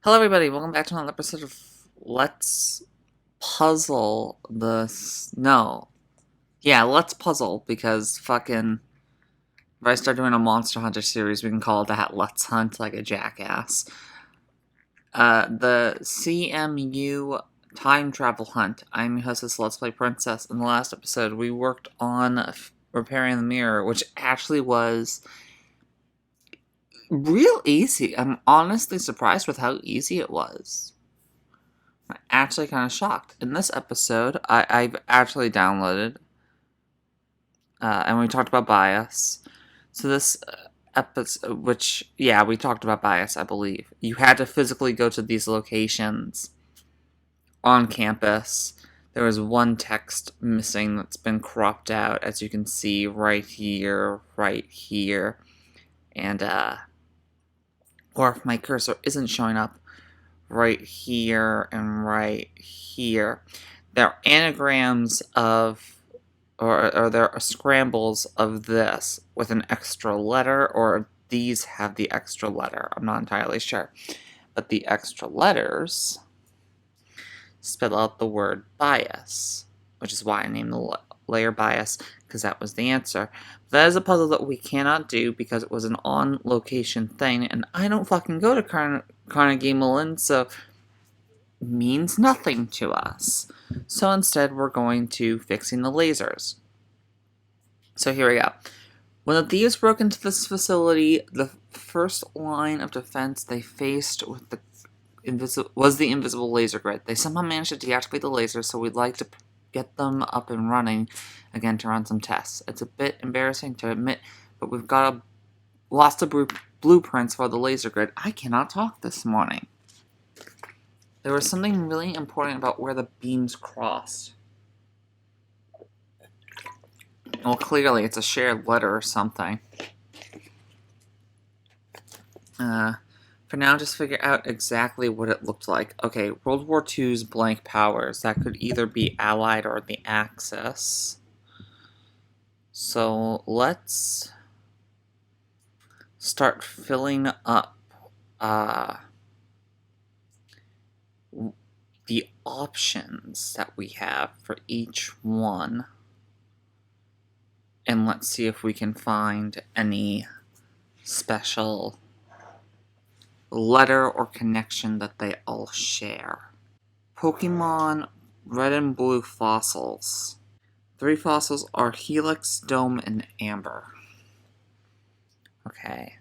Hello, everybody. Welcome back to another episode of Let's Puzzle the Snow. Yeah, let's puzzle because fucking. If I start doing a Monster Hunter series, we can call it that. Let's Hunt like a jackass. The CMU time travel hunt. I'm your hostess, Let's Play Princess. In the last episode, we worked on repairing the mirror, which actually was real easy. I'm honestly surprised with how easy it was. I'm actually kind of shocked. In this episode, I've actually downloaded, and we talked about bias. So this episode, which, yeah, we talked about bias, I believe. You had to physically go to these locations on campus. There was one text missing that's been cropped out, as you can see right here, and, or if my cursor isn't showing up, right here and right here. They're anagrams of, or they're scrambles of this with an extra letter, or these have the extra letter. I'm not entirely sure. But the extra letters spell out the word bias, which is why I named the layer bias, because that was the answer. That is a puzzle that we cannot do because it was an on-location thing, and I don't fucking go to Carnegie Mellon, so means nothing to us. So instead, we're going to fixing the lasers. So here we go. When the thieves broke into this facility, the first line of defense they faced with was the invisible laser grid. They somehow managed to deactivate the lasers, so we'd like to get them up and running again to run some tests. It's a bit embarrassing to admit, but we've got lots of blueprints for the laser grid. I cannot talk this morning. There was something really important about where the beams crossed. Well, clearly it's a shared letter or something. For now, just figure out exactly what it looked like. Okay, World War II's blank powers. That could either be Allied or the Axis. So let's start filling up the options that we have for each one. And let's see if we can find any special letter or connection that they all share. Pokemon Red and Blue fossils. 3 fossils are Helix, Dome, and Amber. Okay.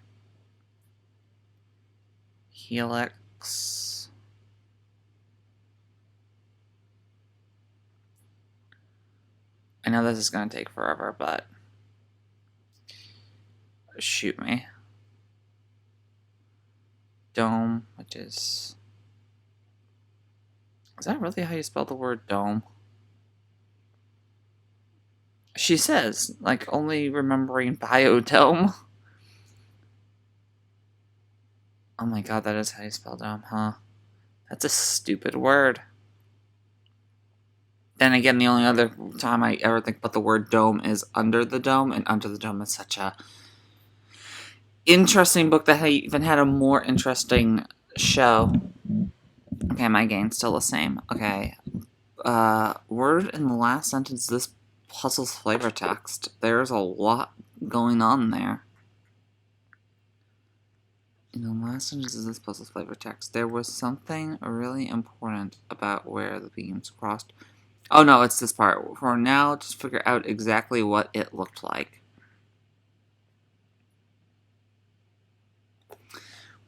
Helix. I know this is going to take forever, but shoot me. Dome, which is that really how you spell the word dome? She says, like, only remembering biodome. Oh my god, that is how you spell dome, huh? That's a stupid word. Then again, the only other time I ever think about the word dome is Under the Dome, and Under the Dome is such a interesting book that even had a more interesting show. Okay, my game's still the same. Okay. Word in the last sentence, this puzzle's flavor text. There's a lot going on there. In the last sentence of this puzzle's flavor text, there was something really important about where the beams crossed. Oh no, it's this part. For now, just figure out exactly what it looked like.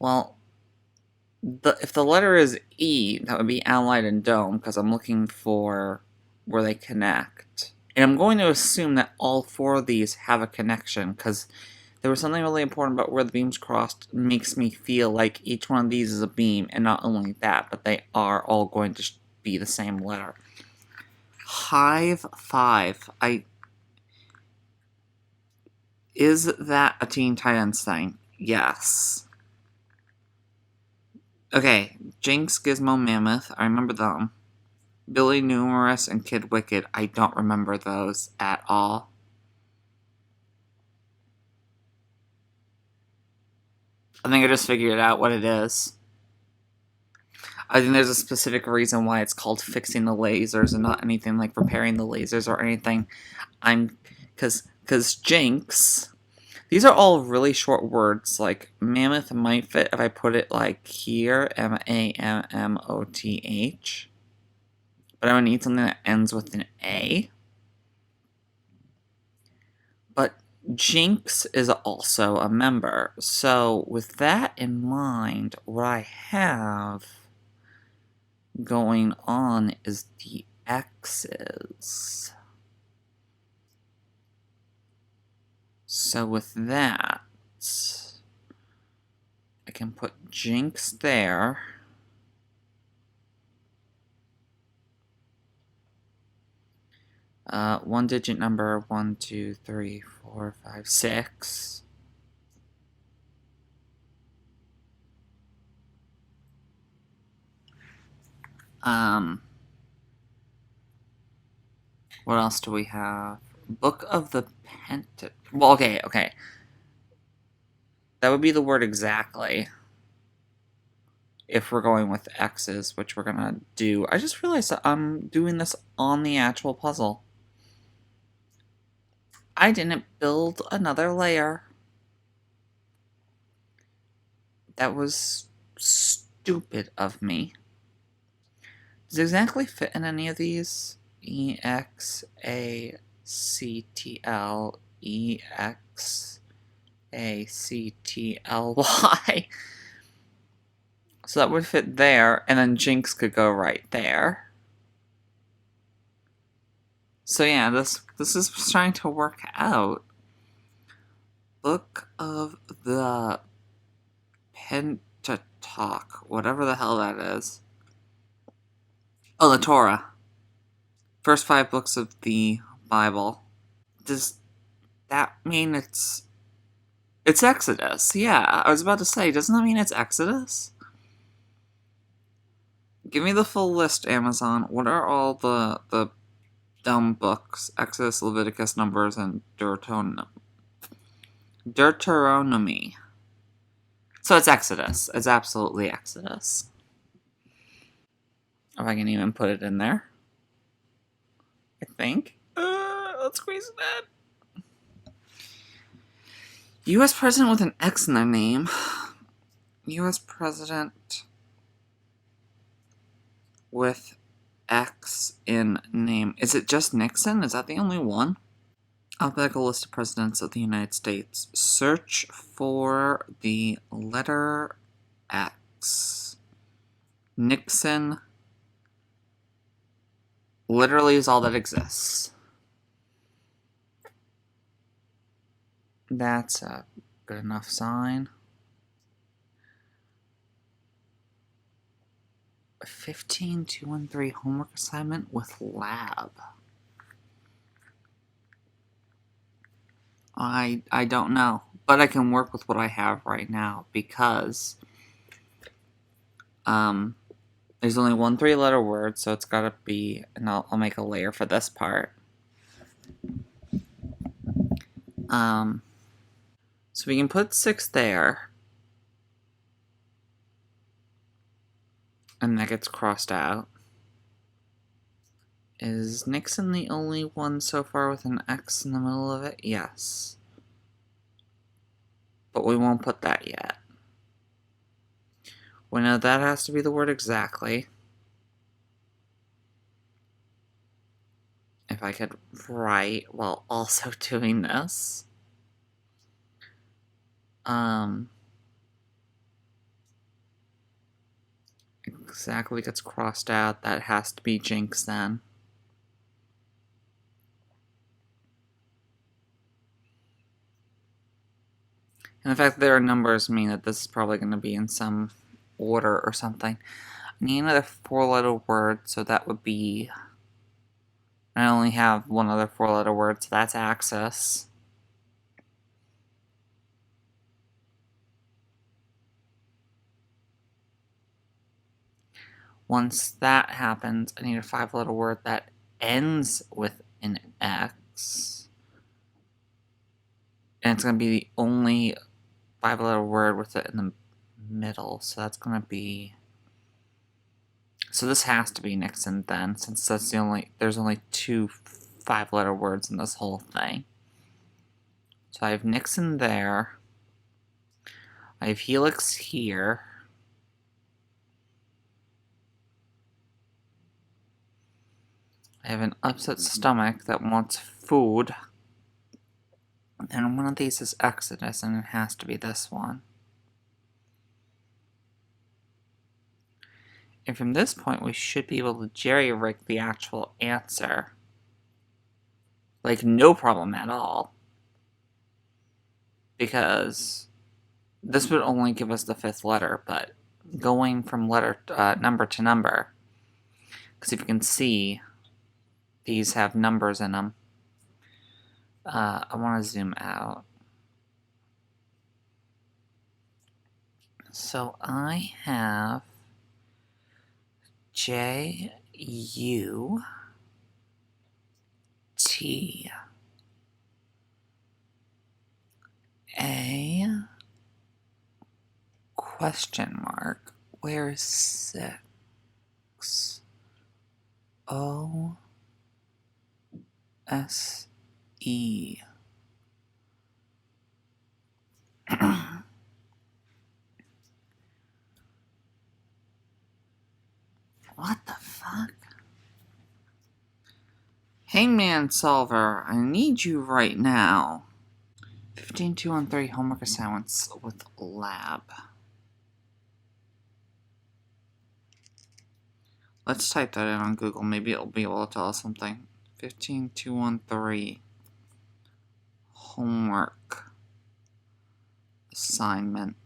Well, if the letter is E, that would be Allied and Dome, because I'm looking for where they connect. And I'm going to assume that all 4 of these have a connection, because there was something really important about where the beams crossed. Makes me feel like each one of these is a beam, and not only that, but they are all going to be the same letter. Hive 5. Is that a Teen Titans thing? Yes. Okay, Jinx, Gizmo, Mammoth, I remember them. Billy Numerous and Kid Wicked, I don't remember those at all. I think I just figured out what it is. I think there's a specific reason why it's called fixing the lasers and not anything like repairing the lasers or anything. Because Jinx, these are all really short words. Like mammoth might fit if I put it like here, Mammoth. But I would need something that ends with an A. But Jinx is also a member. So with that in mind, what I have going on is the X's. So with that, I can put Jinx there. One digit number, 1, 2, 3, 4, 5, 6. What else do we have? Book of the Pentateuch. Well, okay. That would be the word exactly. If we're going with X's, which we're gonna do. I just realized that I'm doing this on the actual puzzle. I didn't build another layer. That was stupid of me. Does it exactly fit in any of these? EXACTL, EXACTLY. So that would fit there, and then Jinx could go right there. So yeah, this is starting to work out. Book of the Pentateuch, whatever the hell that is. Oh, the Torah. First 5 books of the Bible. Does that mean it's Exodus? Yeah, I was about to say, doesn't that mean it's Exodus? Give me the full list, Amazon. What are all the dumb books? Exodus, Leviticus, Numbers, and Deuteronomy. So it's Exodus. It's absolutely Exodus. If I can even put it in there. I think. Let's squeeze that. U.S. President with an X in their name. U.S. President with X in name. Is it just Nixon? Is that the only one? Alphabetical list of presidents of the United States. Search for the letter X. Nixon literally is all that exists. That's a good enough sign. 15213 homework assignment with lab. I don't know, but I can work with what I have right now because there's only one 3-letter word, so it's gotta be, and I'll make a layer for this part. So we can put 6 there, and that gets crossed out. Is Nixon the only one so far with an X in the middle of it? Yes. But we won't put that yet. We know that has to be the word exactly. If I could write while also doing this. Exactly gets crossed out. That has to be Jinx then. And the fact that there are numbers mean that this is probably going to be in some order or something. I need another 4-letter word, so that would be... I only have one other 4-letter word, so that's axis. Once that happens, I need a 5-letter word that ends with an X. And it's going to be the only 5-letter word with it in the middle, so that's going to be So this has to be Nixon then, since there's only 2 5-letter words in this whole thing. So I have Nixon there. I have Helix here. I have an upset stomach that wants food. And one of these is Exodus, and it has to be this one. And from this point, we should be able to jerry-rig the actual answer. Like, no problem at all. Because this would only give us the 5th letter, but going from number to number, because if you can see, these have numbers in them. I want to zoom out. So I have J, U, T, A, question mark, where's 6, O, S, E. What the fuck? Hangman Solver, I need you right now. 15-2-1-3 homework assignments with lab. Let's type that in on Google. Maybe it'll be able to tell us something. 15-2-1-3 homework assignment.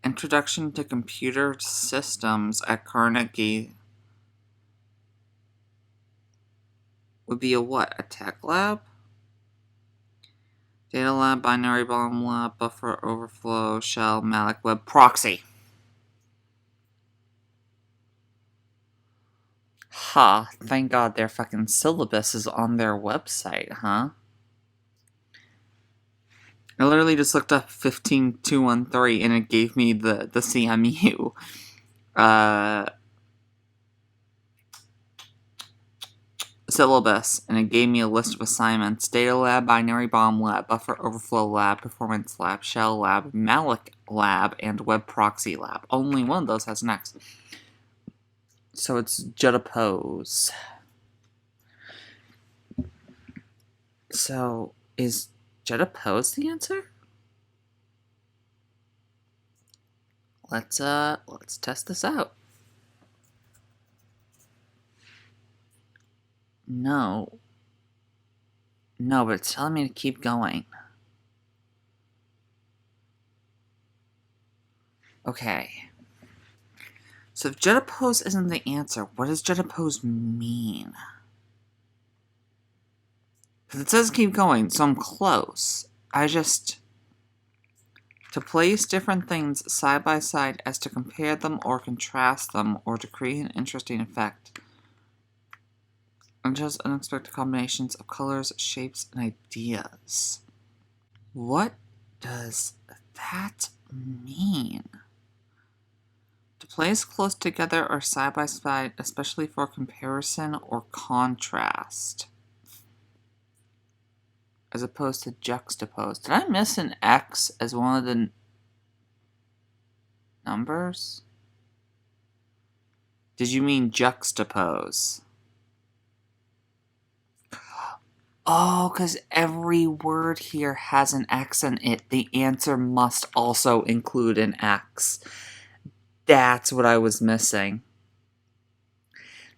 Introduction to Computer Systems at Carnegie would be a what? A tech lab? Data lab, binary bomb lab, buffer overflow, shell, malloc, web proxy. Ha, thank God their fucking syllabus is on their website, huh? I literally just looked up 15-2-1-3 and it gave me the CMU syllabus, and it gave me a list of assignments: data lab, binary bomb lab, buffer overflow lab, performance lab, shell lab, malloc lab, and web proxy lab. Only one of those has an X. So it's juxtapose. So is juxtapose the answer? Let's test this out. No, but it's telling me to keep going. Okay. So if juxtapose isn't the answer, what does juxtapose mean? Because it says keep going, so I'm close. To place different things side by side as to compare them or contrast them or to create an interesting effect. And just unexpected combinations of colors, shapes, and ideas. What does that mean? To place close together or side by side, especially for comparison or contrast. As opposed to juxtapose. Did I miss an X as one of the numbers? Did you mean juxtapose? Oh, because every word here has an X in it. The answer must also include an X. That's what I was missing.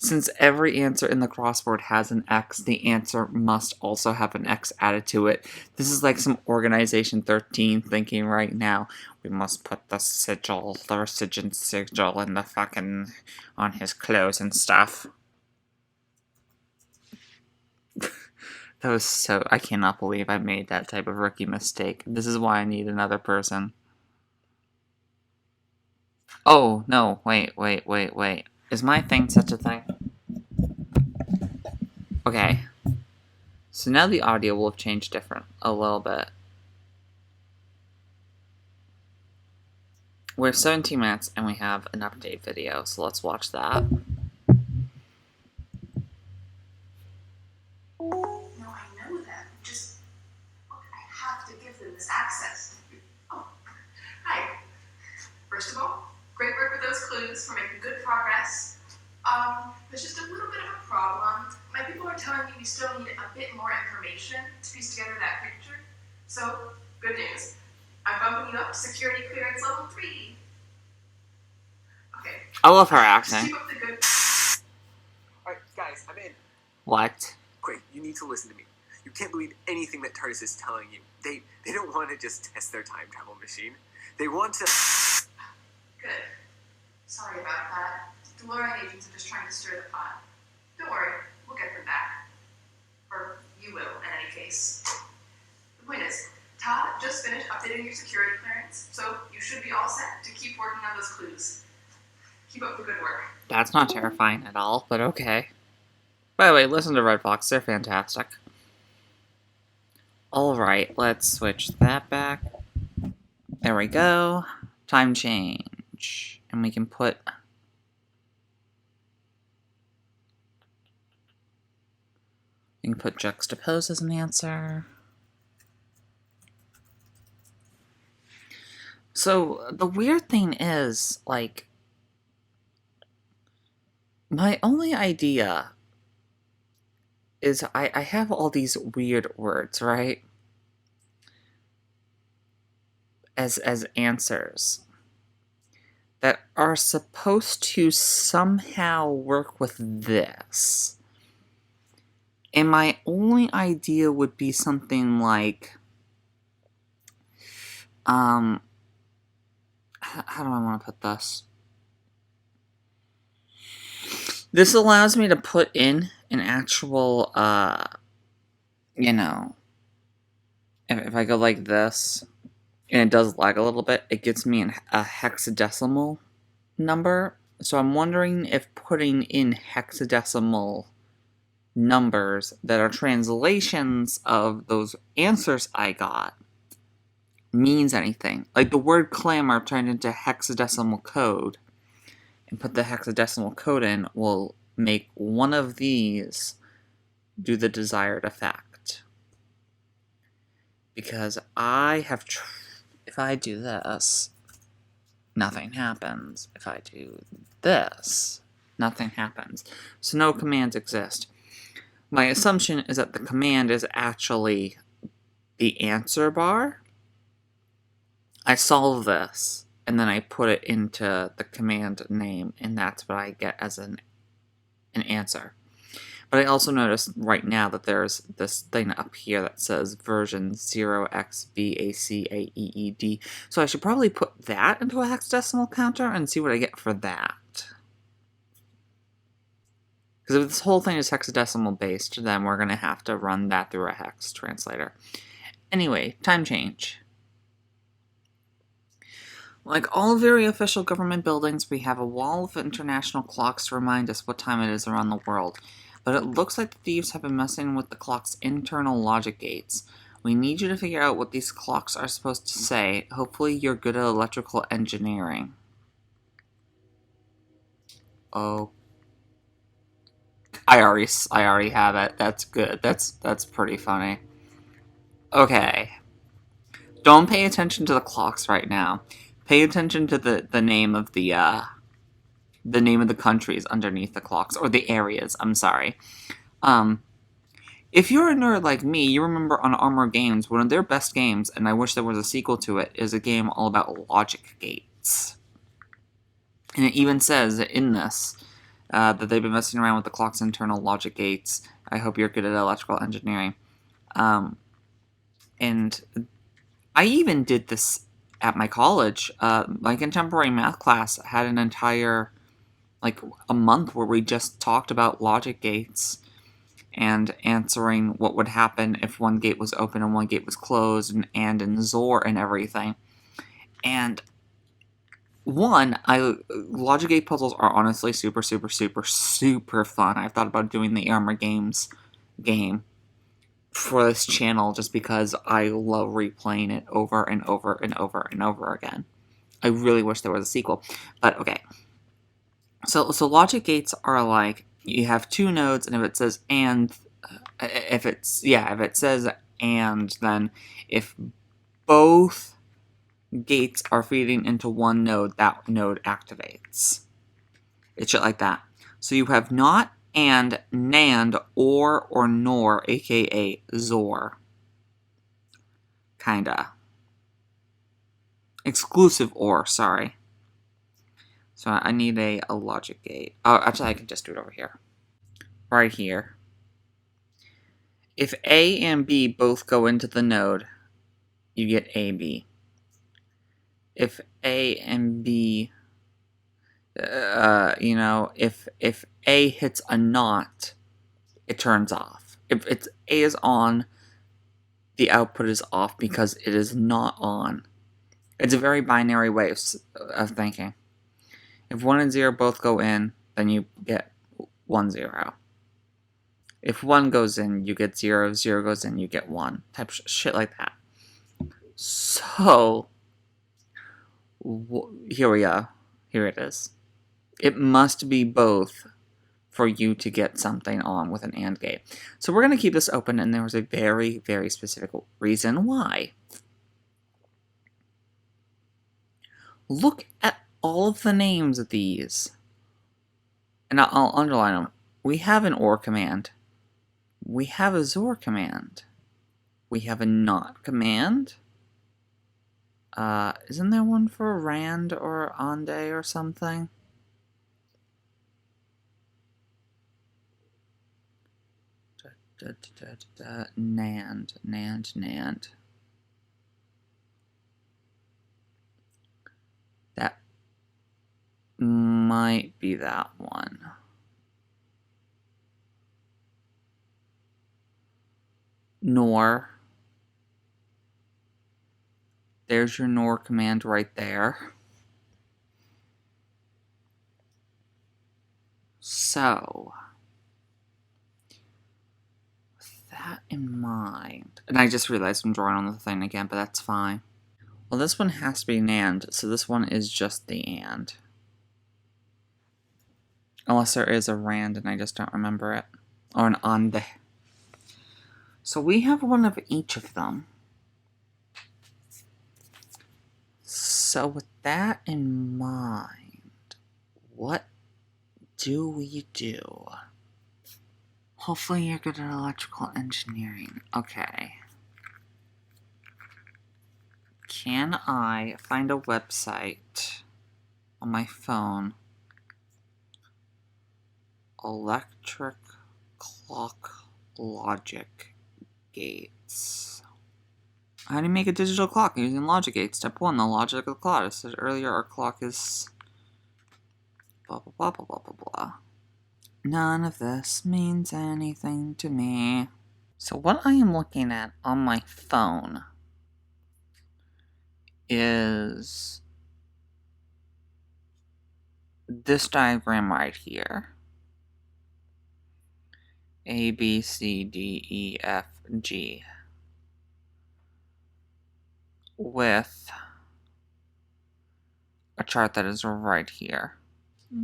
Since every answer in the crossword has an X, the answer must also have an X added to it. This is like some Organization 13 thinking right now. We must put the Sergeant sigil in the fucking, on his clothes and stuff. That was so, I cannot believe I made that type of rookie mistake. This is why I need another person. Oh, no, wait. Is my thing such a thing? Okay. So now the audio will have changed a little bit. We're 17 minutes and we have an update video, so let's watch that. No, I know that. Just, look, I have to give them this access. Oh, hi. First of all, great work with those clues. We're making good progress. There's just a little bit of a problem. My people are telling me we still need a bit more information to piece together that picture. So, good news. I'm bumping you up to security clearance level 3. Okay. I love her Just accent. keep up the good... Alright, guys, I'm in. What? Quick, you need to listen to me. You can't believe anything that TARDIS is telling you. They don't want to just test their time travel machine. They want to... Good. Sorry about that. DeLorean agents are just trying to stir the pot. Don't worry, we'll get them back. Or you will, in any case. The point is, Todd just finished updating your security clearance, so you should be all set to keep working on those clues. Keep up the good work. That's not terrifying at all, but okay. By the way, listen to Red Fox, they're fantastic. Alright, let's switch that back. There we go. Time change. And we can put... You can put juxtapose as an answer. So, the weird thing is, like, my only idea is I have all these weird words, right? As answers that are supposed to somehow work with this. And my only idea would be something like, how do I want to put this? This allows me to put in an actual, you know, if I go like this, and it does lag a little bit, it gives me a hexadecimal number. So I'm wondering if putting in hexadecimal numbers that are translations of those answers I got means anything. Like the word clamor turned into hexadecimal code, and put the hexadecimal code in will make one of these do the desired effect. Because I have... if I do this, nothing happens. If I do this, nothing happens. So no commands exist. My assumption is that the command is actually the answer bar. I solve this, and then I put it into the command name, and that's what I get as an answer. But I also noticed right now that there's this thing up here that says version 0xBACAEED. So I should probably put that into a hexadecimal counter and see what I get for that. Because if this whole thing is hexadecimal based, then we're going to have to run that through a hex translator. Anyway, time change. Like all very official government buildings, we have a wall of international clocks to remind us what time it is around the world. But it looks like the thieves have been messing with the clock's internal logic gates. We need you to figure out what these clocks are supposed to say. Hopefully you're good at electrical engineering. Oh. I already have it. That's good. That's pretty funny. Okay. Don't pay attention to the clocks right now. Pay attention to the name of the name of the countries underneath the clocks, or the areas, I'm sorry. If you're a nerd like me, you remember on Armor Games, one of their best games, and I wish there was a sequel to it, is a game all about logic gates. And it even says in this that they've been messing around with the clock's internal logic gates. I hope you're good at electrical engineering. And I even did this at my college. My contemporary math class had an entire, like, a month where we just talked about logic gates and answering what would happen if one gate was open and one gate was closed, and in Zor and everything. And logic gate puzzles are honestly super fun. I've thought about doing the Armor Games game for this channel just because I love replaying it over and over and over and over again. I really wish there was a sequel, but okay. So logic gates are like, you have two nodes, and if it says and, if it says and, then if both gates are feeding into one node, that node activates. It's shit like that. So you have not, and, NAND, or nor, aka XOR. Kinda. Exclusive OR, sorry. So I need a logic gate. Oh, actually, I can just do it over here. Right here. If A and B both go into the node, you get AB. If A and B, if A hits a NOT, it turns off. If A is on, the output is off because it is not on. It's a very binary way of thinking. If 1 and 0 both go in, then you get 1, 0. If 1 goes in, you get 0. If 0 goes in, you get 1. Type shit like that. So, here we go. Here it is. It must be both for you to get something on with an AND gate. So we're going to keep this open, and there was a very, very specific reason why. Look at all of the names of these. And I'll underline them. We have an OR command. We have a XOR command. We have a NOT command. Isn't there one for RAND or ONDE or something? NAND. That might be that one. NOR. There's your NOR command right there. So, with that in mind, and I just realized I'm drawing on the thing again, but that's fine. Well, this one has to be NAND, so this one is just the AND. Unless there is a RAND and I just don't remember it. Or an ONDE. So we have one of each of them. So with that in mind, what do we do? Hopefully you're good at electrical engineering. Okay. Can I find a website on my phone? Electric clock logic gates. How do you make a digital clock using logic gates? Step 1, the logic of the clock. I said earlier our clock is blah blah blah blah blah blah blah. None of this means anything to me. So what I am looking at on my phone is this diagram right here. A, B, C, D, E, F, G. With a chart that is right here.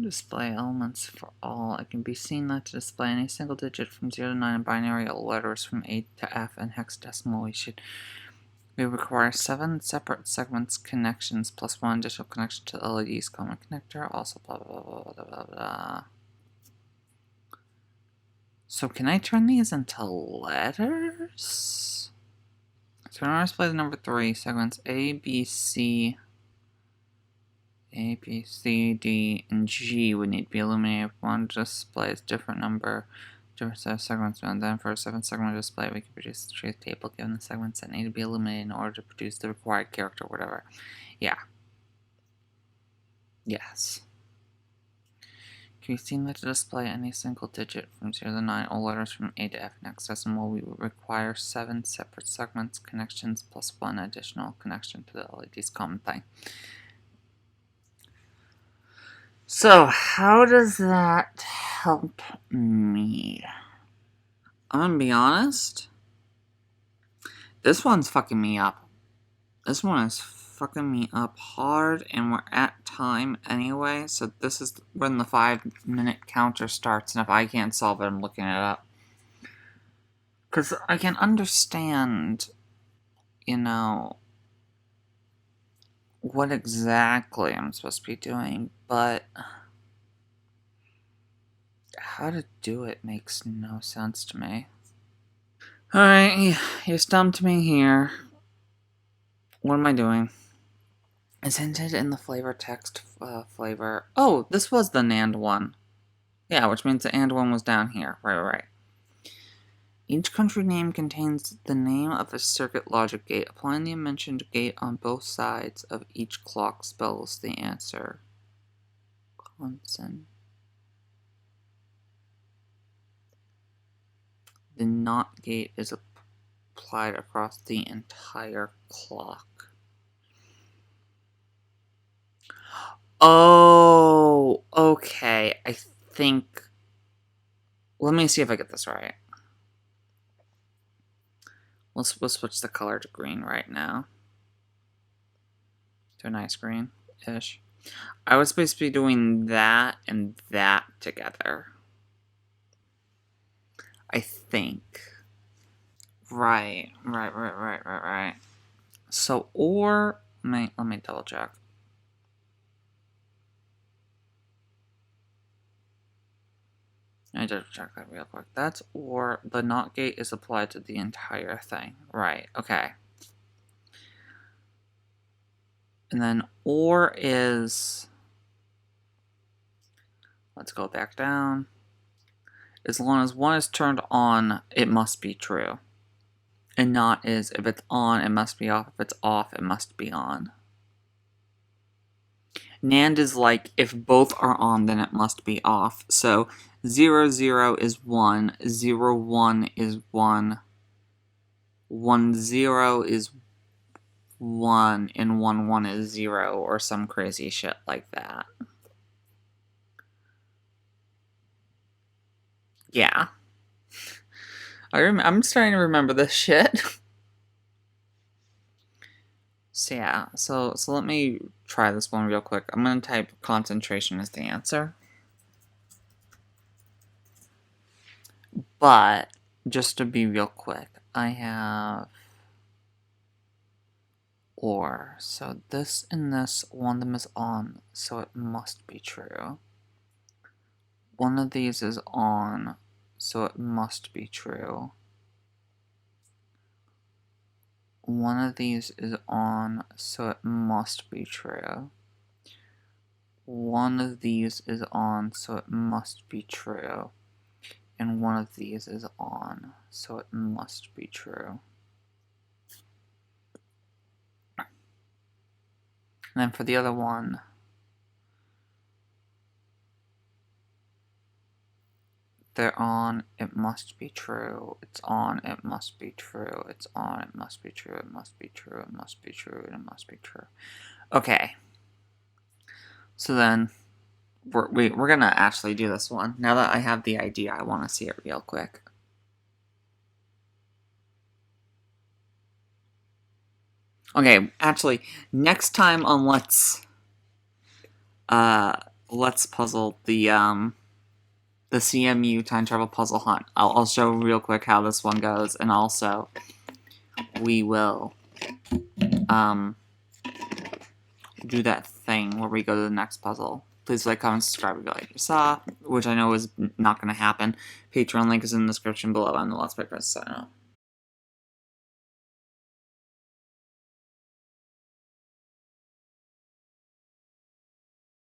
Display elements for all. It can be seen that to display any single digit from 0 to 9 in binary, all letters from A to F, and hexadecimal. We require 7 separate segments connections plus 1 additional connection to the LED's common connector. Also blah blah blah blah blah blah. So can I turn these into letters? So in order to display the number 3, segments A, B, C, D, and G would need to be illuminated. One displays different number, different set of segments, and then for a 7-segment display, we can produce the truth table given the segments that need to be illuminated in order to produce the required character, whatever. Yeah. Yes. Can be seen that to display any single digit from 0 to 9, all letters from A to F in hexadecimal, we would require 7 separate segments connections plus 1 additional connection to the LED's common thing. So, how does that help me? I'm gonna be honest. This one's fucking me up. This one is fucking me up hard, and we're at time anyway, so this is when the 5-minute counter starts, and if I can't solve it, I'm looking it up. Because I can understand, you know, what exactly I'm supposed to be doing, but how to do it makes no sense to me. Alright, you stumped me here. What am I doing? It's hinted in the flavor text flavor. Oh, this was the NAND one. Yeah, which means the AND one was down here. Right. Each country name contains the name of a circuit logic gate. Applying the mentioned gate on both sides of each clock spells the answer. Consonant. The NOT gate is applied across the entire clock. Oh, okay. I think... Let me see if I get this right. We'll switch the color to green right now. To a nice green-ish. I was supposed to be doing that and that together. I think. Right. So, or... Let me double check. I just check that real quick. That's or. The NOT gate is applied to the entire thing. Right, okay. And then or is... Let's go back down. As long as one is turned on, it must be true. And NOT is, if it's on, it must be off. If it's off, it must be on. NAND is like, if both are on, then it must be off. So 0, 0 is 1, 0, 1 is 1, 1, 0 is 1, and 1, 1 is 0, or some crazy shit like that. Yeah. I'm starting to remember this shit. So yeah, so let me try this one real quick. I'm going to type concentration as the answer. But, just to be real quick, I have or. So this and this, one of them is on, so it must be true. One of these is on, so it must be true. One of these is on, so it must be true. One of these is on, so it must be true. And one of these is on, so it must be true. And then for the other one, they're on, it must be true. It's on, it must be true. It's on, it must be true. It must be true. It must be true. It must be true. Okay. So then, we're gonna actually do this one. Now that I have the idea, I want to see it real quick. Okay, actually, next time on Let's Puzzle the CMU Time Travel Puzzle Hunt. I'll show real quick how this one goes, and also we will do that thing where we go to the next puzzle. Please like, comment, subscribe if you like what you saw, which I know is not going to happen. Patreon link is in the description below. I'm the Let's Play Princess. I know.